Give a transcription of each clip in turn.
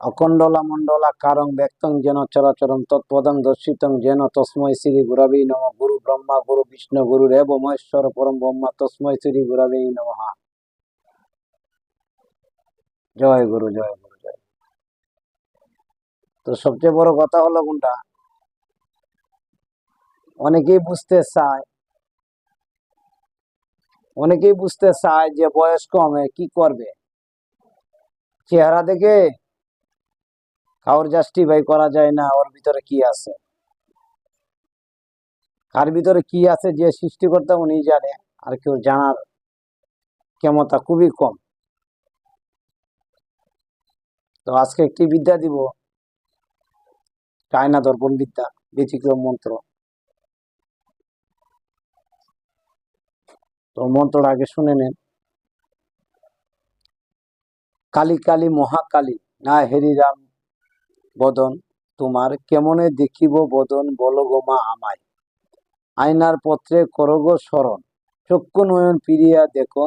অকণ্ডলা মণ্ডলা কারং ব্যক্তং যেন চরাচরম তৎপদং দর্শিতং যেন তস্মৈ শ্রী গুরবে নমঃ। গুরু ব্রহ্মা গুরু বিষ্ণু গুরুরেব মহেশ্বর পরম ব্রহ্মা তস্মৈ শ্রী গুরবে নমঃ। জয় গুরু জয় গুরু জয়। তো সবচেয়ে বড় কথা হলো কোনটা, অনেকেই বুঝতে চায় যে বয়স কমে কি করবে, চেহারা দেখে কাউর জাস্টিফাই করা যায় না ওর ভিতরে কি আছে। কার ভিতরে কি আছে যে সৃষ্টিকর্তা উনি জানে, আর কেউ জানার ক্ষমতা খুবই কম। তো আজকে একটি বিদ্যা দিব, চায়না দর্পণ বিদ্যা, ব্যতিক্রম মন্ত্র। তো মন্ত্রটা আগে শুনে নেন। কালী কালী মহাকালী না হেরিরাম বদন, তোমার কেমনে দেখিব বদন বলো গো মা আমায়। আয়নার পত্রে করগো স্মরণ, চক্ষু নয়ন ফিরিয়া দেখো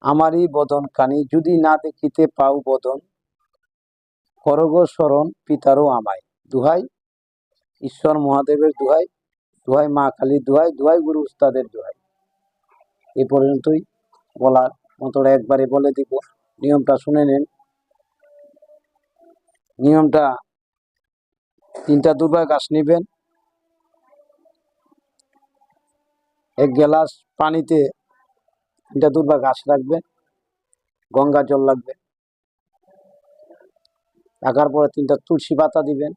আমারই বদন কানি, যদি না দেখিতে পাও বদন করগো স্মরণ পিতারও আমায়। দুহাই ঈশ্বর মহাদেবের দুহাই, দুহাই মা কালীর দুহাই, দুহাই গুরু উস্তাদের দুহাই। এ পর্যন্তই বলার। মন্ত্রটা একবারে বলে দিব, নিয়মটা শুনে নেন। নিয়মটা, 3টা দুর্বা ঘাস নিবেন, 1 গ্লাস পানিতে 3টা দুর্বা ঘাস রাখবেন, গঙ্গা জল লাগবে। রাখার পরে 3টা তুলসী পাতা দিবেন।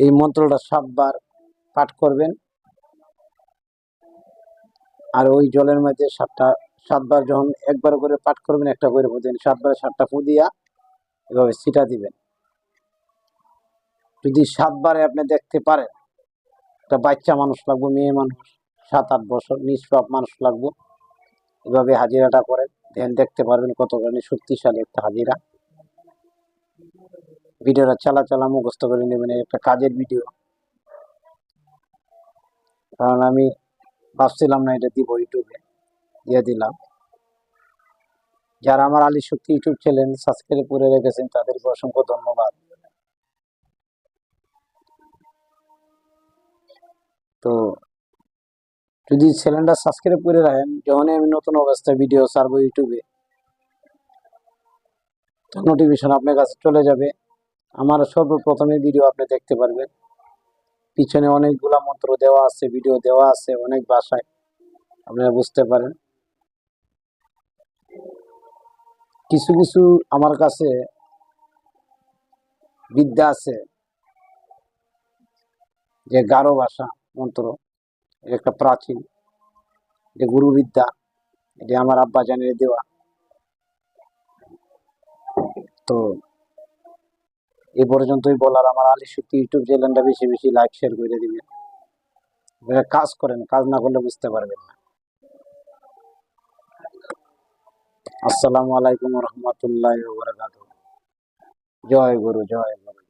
এই মন্ত্রটা 7 বার পাঠ করবেন। আর ওই জলের মধ্যে 7 বার যখন একবার করে পাঠ করবেন, একটা করে ফু দিন, 7 বারে 7টা ফু দিয়া এভাবে ছিটা দিবেন। যদি 7 বারে আপনি দেখতে পারেন, একটা বাচ্চা মানুষ লাগবে, মেয়ে মানুষ 7-8 বছর, নিষ্পাপ মানুষ লাগবে। এভাবে হাজিরাটা করেন, দেখতে পারবেন কতখানি শক্তিশালী একটা হাজিরা। ভিডিওটা চালা মুখস্থ করে নেবেন, একটা কাজের ভিডিও। কারণ আমি ভাবছিলাম না এটা দিব, ইউটিউবে দিয়ে দিলাম। যারা আমার আলী শক্তি ইউটিউব চ্যানেল সাবস্ক্রাইব করে রেখেছেন তাদেরকে অসংখ্য ধন্যবাদ। তো যদি চ্যানেলটা সাবস্ক্রাইব করে রাখেন, যখন আমি নতুন অবস্থায় ভিডিও ছাড়বো ইউটিউবে, তো নোটিফিকেশন আপনার কাছে চলে যাবে। আমার সর্বপ্রথমে ভিডিও আপনি দেখতে পারবেন। পিছনে অনেকগুলা মন্ত্র দেওয়া আছে, ভিডিও দেওয়া আছে অনেক ভাষায়, আপনারা বুঝতে পারেন। কিছু কিছু আমার কাছে বিদ্যা আছে, যে গারো ভাষা মন্ত্র, এটা একটা প্রাচীন, যে গুরু বিদ্যা, এটা আমার আব্বা জানিয়ে দেওয়া। তো এ পর্যন্তই বলার। আমার আলী শক্তি ইউটিউব চ্যানেলটা বেশি বেশি লাইক শেয়ার করে দিবেন। কাজ করেন, কাজ না করলে বুঝতে পারবেন না। আসসালামু আলাইকুম রহমতুল্লাহ ওয়া বারাকাতুহু। জয় গুরু জয় গুরু।